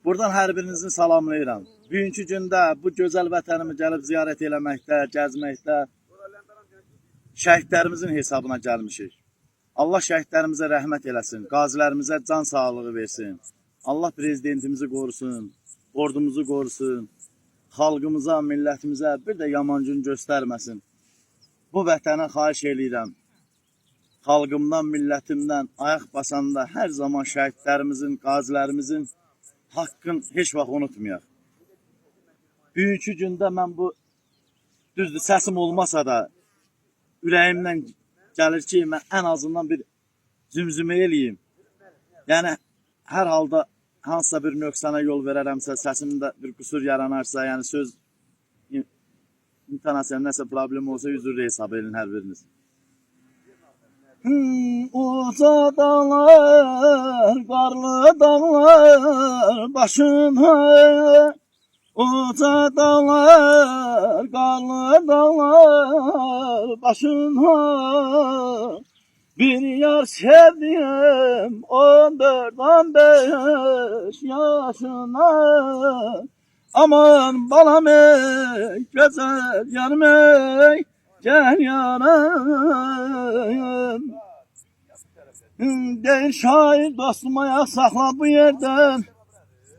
Buradan hər birinizin salamlayıram. Bugünkü gündə bu gözəl vətənimi gəlib ziyarət eləməkdə, gəzməkdə şəhidlərimizin hesabına gəlmişik. Allah şəhidlərimizə rəhmət eləsin, qazilərimizə can sağlığı versin. Allah prezidentimizi qorusun, ordumuzu qorusun, xalqımıza, millətimizə bir də yaman gün göstərməsin. Bu vətənə xahiş eləyirəm. Xalqımdan, millətimdən ayaq basanda hər zaman şəhidlərimizin, qazilərimizin haqqın heç vaxt unutmayaq. Bugünkü gündə mən bu, düzdür, səsim olmasa da ürəyimdən gəlir ki, mən ən azından bir zümzümə eləyim. Yəni, hər halda hansısa bir nöqsana yol verərəmsə, səsimdə bir qüsur yaranarsa, yəni söz intonasiyam nəsə problem olsa, üzrlü hesab edin hər biriniz. Uca dağlar, qarlı dağlar başına, uca dağlar, qarlı dağlar başına, bir yar sevdim 14-15 yaşına. Aman balam ey, güzel yanım ey, gel yanım. Değil şair dostum ayak sakla bu yerden,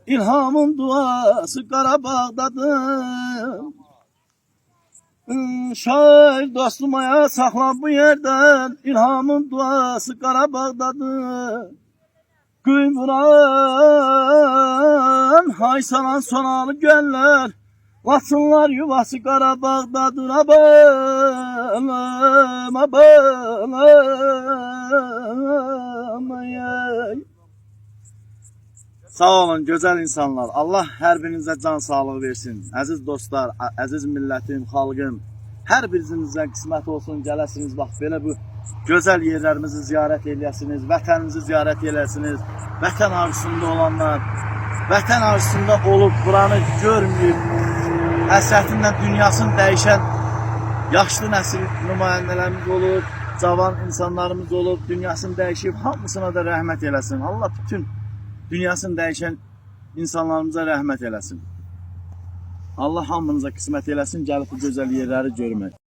İlhamın duası Qarabağdadır. Şair dostum ayak sakla bu yerden, İlhamın duası Qarabağdadır. Gün vuran, hay salan sonalı göller, Vatsınlar yuvası Qarabağdadır. Abalım, abalım, ay. Sağ olun gözəl insanlar. Allah hər birinizə can sağlığı versin. Əziz dostlar, əziz millətim, xalqım. Hər birinizə qismət olsun, gələsiniz. Bax, belə bu gözəl yerlərimizi ziyarət eləyəsiniz, vətəninizi ziyarət eləyəsiniz. Vətən arzusunda olanlar, vətən arzusunda olub buranı görməyib, həsrətindən dünyasını dəyişən yaşlı nəsil nümayəndələrimiz olub, cavan insanlarımız olub, dünyasını dəyişib, hamısına da rəhmət eləsin. Allah bütün dünyasını dəyişən insanlarımıza rəhmət eləsin. Allah hamınıza qismət eləsin, gəlib bu gözəl yerləri görmək.